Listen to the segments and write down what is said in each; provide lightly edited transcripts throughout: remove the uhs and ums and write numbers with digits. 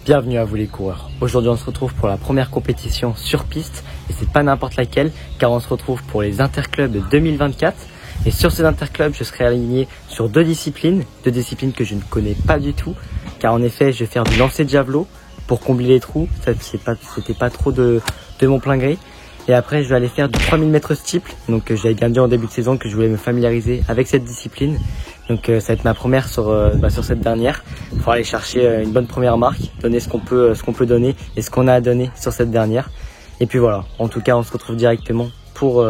Bienvenue à vous les coureurs. Aujourd'hui on se retrouve pour la première compétition sur piste et c'est pas n'importe laquelle car on se retrouve pour les interclubs 2024 et sur ces interclubs je serai aligné sur deux disciplines que je ne connais pas du tout car en effet je vais faire du lancer de javelot pour combler les trous, c'était pas trop de mon plein gré. Et après je vais aller faire du 3000 mètres steeple, donc j'avais bien dit en début de saison que je voulais me familiariser avec cette discipline. Donc ça va être ma première sur cette dernière, pour aller chercher une bonne première marque, donner ce qu'on peut donner et ce qu'on a à donner sur cette dernière. Et puis voilà, en tout cas on se retrouve directement pour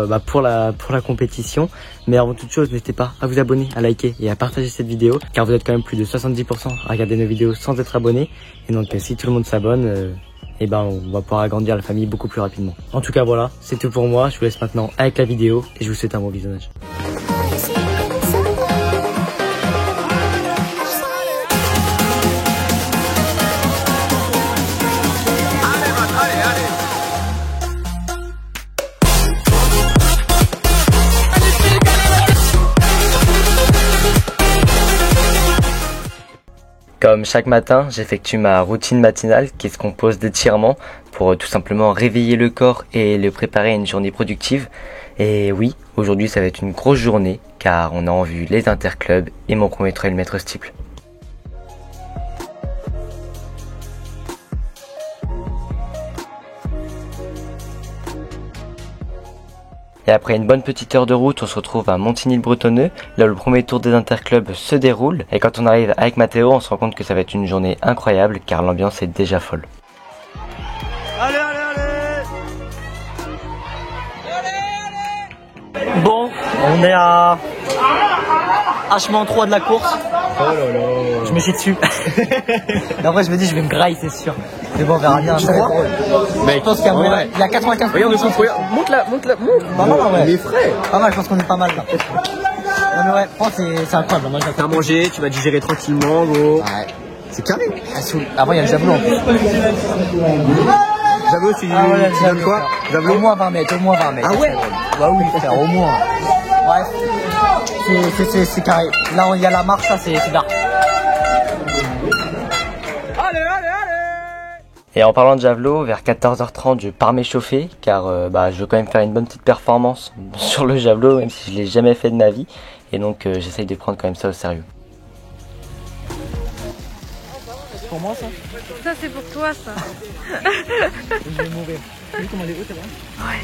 la compétition. Mais avant toute chose, n'hésitez pas à vous abonner, à liker et à partager cette vidéo, car vous êtes quand même plus de 70% à regarder nos vidéos sans être abonné. Et donc si tout le monde s'abonne, et ben on va pouvoir agrandir la famille beaucoup plus rapidement. En tout cas voilà, c'est tout pour moi, je vous laisse maintenant avec la vidéo et je vous souhaite un bon visionnage. Comme chaque matin, j'effectue ma routine matinale qui se compose d'étirements pour tout simplement réveiller le corps et le préparer à une journée productive. Et oui, aujourd'hui ça va être une grosse journée car on a en vue les interclubs et mon premier 3000 mètres steeple. Et après une bonne petite heure de route, on se retrouve à Montigny-le-Bretonneux, là où le premier tour des interclubs se déroule. Et quand on arrive avec Mathéo, on se rend compte que ça va être une journée incroyable car l'ambiance est déjà folle. Allez, allez, allez! Bon, on est à Hachement 3 de la course. Oh là là. Je me chie dessus. Après je me dis je vais me grailler c'est sûr. Mais bon on verra bien. Tu crois? Je pense qu'il y a moyen. Il y a 95%. Regarde, monte la. Pas mal ouais. Les frais. Pas mal, je pense qu'on est pas mal là. Non mais ouais, c'est incroyable. Moi, t'as mangé, tu vas digérer tranquillement gros. Ouais. C'est carré. Avant il y a le javelot en plus. Javelot tu donnes quoi? Javelot au moins 20 mètres. Ah ouais? Bah oui frère, au moins. Bref. C'est carré. Là il y a la marche, ça c'est dark. Et en parlant de javelot, vers 14h30 je pars m'échauffer car je veux quand même faire une bonne petite performance sur le javelot même si je l'ai jamais fait de ma vie. Et donc j'essaye de prendre quand même ça au sérieux. Pour moi ça? Ça c'est pour toi ça. Je vais mourir. Tu vu comment elle est haute là? Ouais.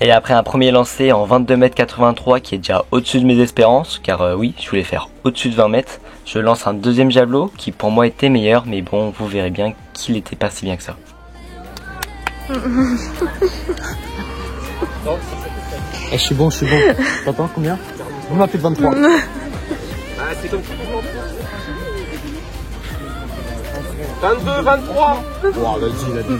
Et après un premier lancer en 22,83 m qui est déjà au-dessus de mes espérances, car oui, je voulais faire au-dessus de 20 mètres, je lance un deuxième javelot qui pour moi était meilleur, mais bon, vous verrez bien qu'il était pas si bien que ça. Je suis bon. T'entends combien? On m'a plus de 23. C'est comme ça. 22, 23. Wow, vas-y, il a dit.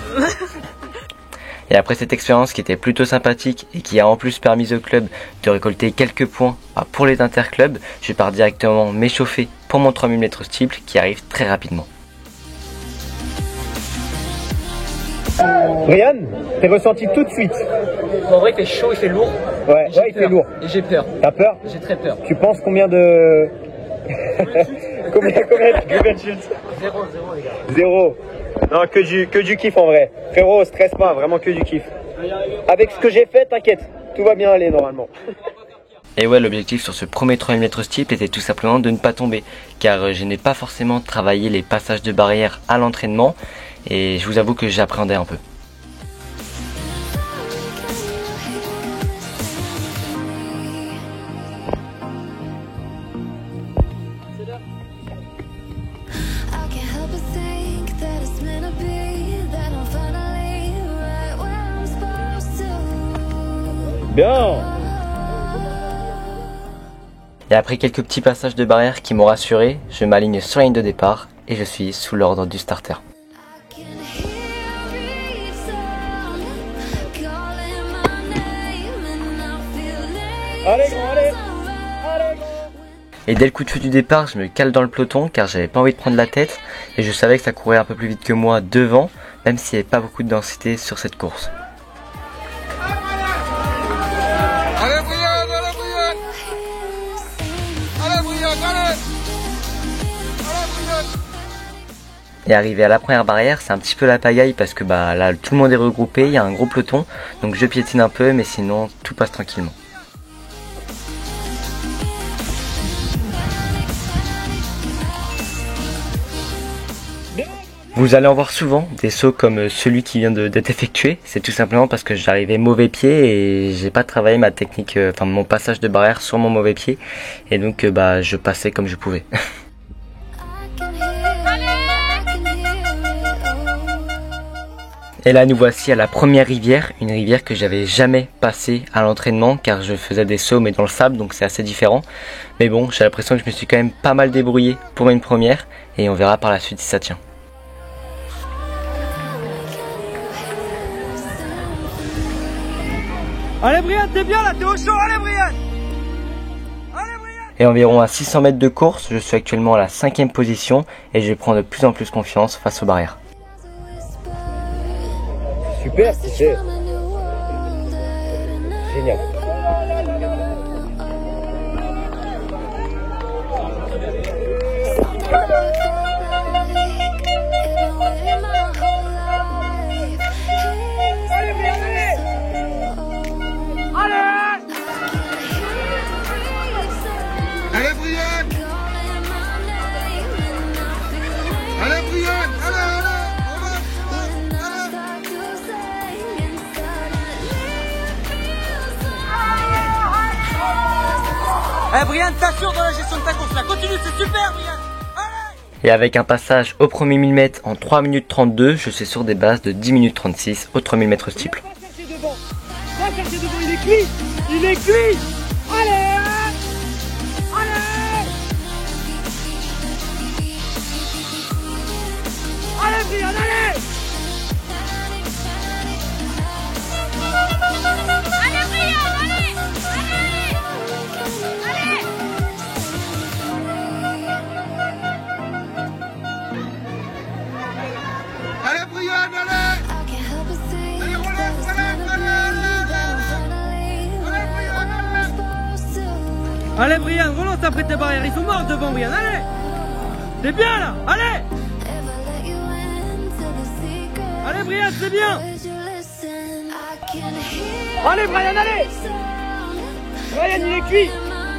Et après cette expérience qui était plutôt sympathique et qui a en plus permis au club de récolter quelques points pour les interclubs, je pars directement m'échauffer pour mon 3000 mètres steeple qui arrive très rapidement. Brian, t'es ressenti tout de suite. En vrai il fait chaud, il fait lourd. Ouais, il fait lourd. Et j'ai peur. T'as peur? J'ai très peur. Tu penses combien de... combien de chutes? 0 les gars. 0. Non, que du kiff en vrai. Frérot, stresse pas, vraiment que du kiff. Avec ce que j'ai fait, t'inquiète, tout va bien aller normalement. Et ouais, l'objectif sur ce premier 3000 mètres steeple était tout simplement de ne pas tomber, car je n'ai pas forcément travaillé les passages de barrière à l'entraînement, et je vous avoue que j'appréhendais un peu. Bien. Et après quelques petits passages de barrière qui m'ont rassuré, je m'aligne sur la ligne de départ et je suis sous l'ordre du starter. Allez grand, allez. Et dès le coup de feu du départ, je me cale dans le peloton car j'avais pas envie de prendre la tête et je savais que ça courait un peu plus vite que moi devant, même s'il n'y avait pas beaucoup de densité sur cette course. Et arrivé à la première barrière, c'est un petit peu la pagaille parce que là tout le monde est regroupé, il y a un gros peloton, donc je piétine un peu mais sinon tout passe tranquillement. Vous allez en voir souvent des sauts comme celui qui vient d'être effectué, c'est tout simplement parce que j'arrivais mauvais pied et j'ai pas travaillé ma technique, mon passage de barrière sur mon mauvais pied et donc je passais comme je pouvais. Et là nous voici à la première rivière, une rivière que j'avais jamais passée à l'entraînement car je faisais des sauts mais dans le sable donc c'est assez différent. Mais bon, j'ai l'impression que je me suis quand même pas mal débrouillé pour une première et on verra par la suite si ça tient. Allez Brian, t'es bien là, t'es au chaud, allez Brian! Et environ à 600 mètres de course, je suis actuellement à la 5e position et je prends de plus en plus confiance face aux barrières. Super, c'est génial. Allez Brian! Allez Brian! Eh Brian, t'assures dans la gestion de ta course là, continue, c'est super Brian! Et avec un passage au premier 1000 mètres en 3 minutes 32, je suis sur des bases de 10 minutes 36 au 3000 mètres steeple. Va chercher devant, il est cuit! Il est cuit! Allez! Allez! Allez Brian, allez! Allez Brian, allez! Allez Brian, allez! Allez, relève, Allez Brian, relance après tes barrières, ils sont morts devant Brian, allez! T'es bien là, allez! Allez Brian, c'est bien! Allez Brian, allez! Brian il est cuit!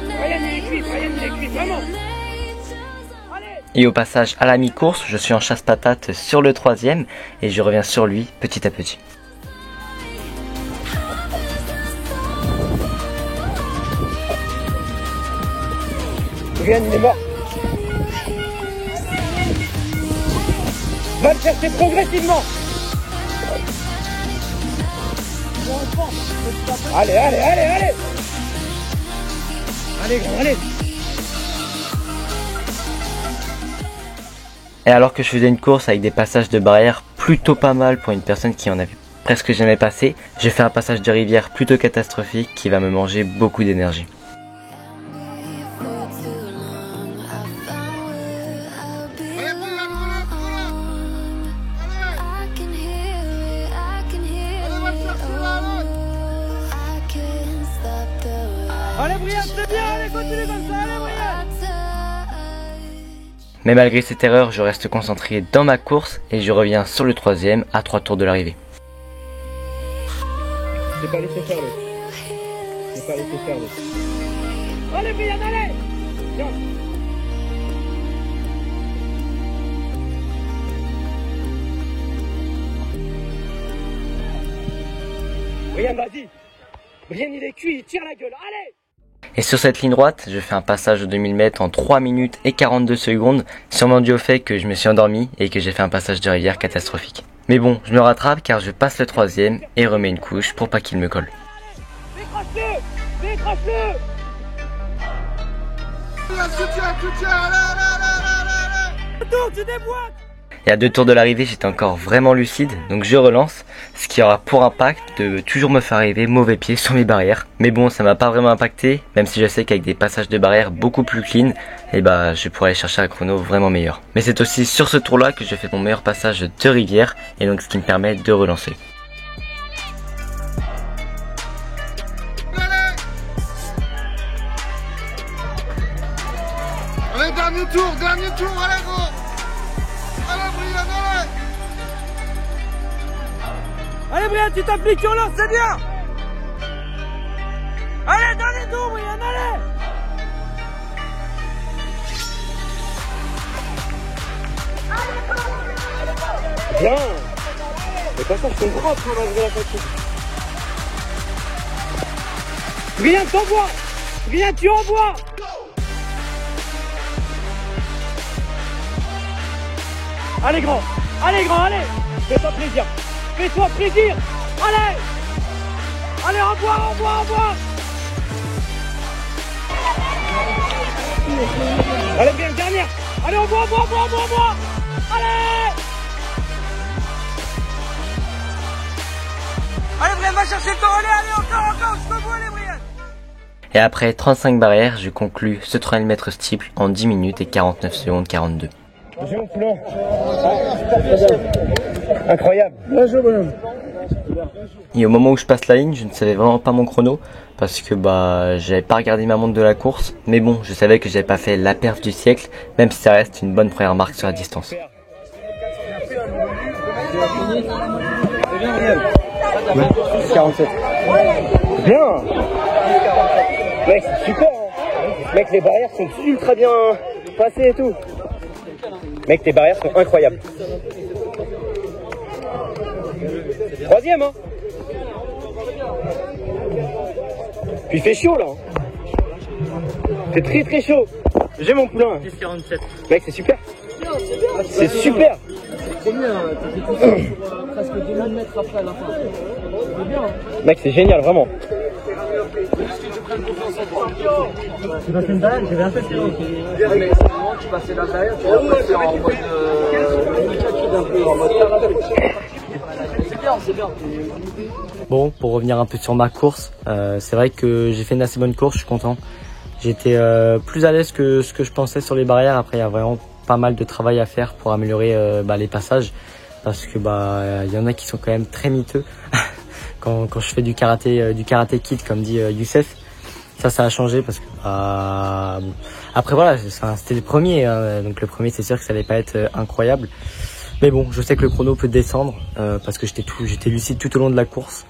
Brian il est cuit, vraiment! Et au passage à la mi-course, je suis en chasse-patate sur le 3e et je reviens sur lui petit à petit. Brian il est mort! Va le chercher progressivement! Allez! Allez grand, allez! Et alors que je faisais une course avec des passages de barrière plutôt pas mal pour une personne qui en avait presque jamais passé, j'ai fait un passage de rivière plutôt catastrophique qui va me manger beaucoup d'énergie. Allez Brian, c'est bien, allez continue comme ça, allez Brian! Mais malgré cette erreur, je reste concentré dans ma course et je reviens sur le 3e à 3 tours de l'arrivée. C'est pas laissé faire l'autre. C'est pas laissé faire l'autre. Allez Brian, allez! Viens. Brian, vas-y! Brian, il est cuit, il tire la gueule, allez! Et sur cette ligne droite, je fais un passage de 2000 mètres en 3 minutes et 42 secondes, sûrement dû au fait que je me suis endormi et que j'ai fait un passage de rivière catastrophique. Mais bon, je me rattrape car je passe le 3e et remets une couche pour pas qu'il me colle. Décroche-le! Décroche-le! Soutiens, allez! Retour, tu déboîtes! Et à 2 tours de l'arrivée, j'étais encore vraiment lucide, donc je relance, ce qui aura pour impact de toujours me faire arriver mauvais pied sur mes barrières. Mais bon, ça m'a pas vraiment impacté, même si je sais qu'avec des passages de barrières beaucoup plus clean, et bah je pourrais aller chercher un chrono vraiment meilleur. Mais c'est aussi sur ce tour-là que j'ai fait mon meilleur passage de rivière, et donc ce qui me permet de relancer. Allez, dernier tour, allez gros. Allez Brian, allez. Allez Brian, tu t'appliques sur l'or, c'est bien. Allez, dernier tour Brian, allez. Bien. Les passages sont propres malgré la fatigue. Brian, t'envoies. Brian, tu envoies. Allez grand, allez. Fais-toi plaisir. Allez. Allez, envoie. Allez bien, dernière. Allez, envoie. Allez Brian, va chercher le temps. Allez, encore, je peux vous aller Brian. Et après 35 barrières, je conclus ce 3000 mètres steeple en 10 minutes et 49 secondes 42. J'ai mon poulain. Incroyable. Et au moment où je passe la ligne, je ne savais vraiment pas mon chrono parce que j'avais pas regardé ma montre de la course. Mais bon, je savais que j'avais pas fait la perf du siècle, même si ça reste une bonne première marque sur la distance. 47. Bien. Mec, c'est super. Hein. Mec, les barrières sont ultra bien passées et tout. Mec, tes barrières sont incroyables. 3e, hein. Puis il fait chaud, là. C'est très chaud. J'ai mon poulain. 47. Mec, c'est super. C'est super. Presque 2 mètres après la fin. C'est bien. Mec, c'est génial, vraiment. Tu passes une balle, j'ai bien fait. Tu passais la barrière, tu vas passer en mode. C'est bien. Bon, pour revenir un peu sur ma course, c'est vrai que j'ai fait une assez bonne course, je suis content. J'étais plus à l'aise que ce que je pensais sur les barrières. Après, il y a vraiment pas mal de travail à faire pour améliorer les passages. Parce que il y en a qui sont quand même très miteux. quand je fais du karaté kid, comme dit Youssef, ça a changé parce que après voilà, c'était le premier, hein, donc le premier c'est sûr que ça allait pas être incroyable. Mais bon, je sais que le chrono peut descendre parce que j'étais lucide tout au long de la course.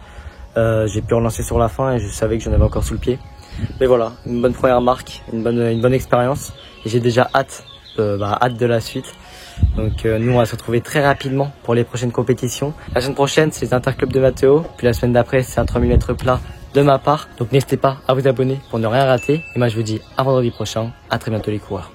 J'ai pu relancer sur la fin et je savais que j'en avais encore sous le pied. Mais voilà, une bonne première marque, une bonne expérience et j'ai déjà hâte de la suite. Donc nous on va se retrouver très rapidement pour les prochaines compétitions. La semaine prochaine c'est les interclubs de Mathéo, puis la semaine d'après c'est un 3000 mètres plat de ma part. Donc n'hésitez pas à vous abonner pour ne rien rater. Et moi je vous dis à vendredi prochain, à très bientôt les coureurs.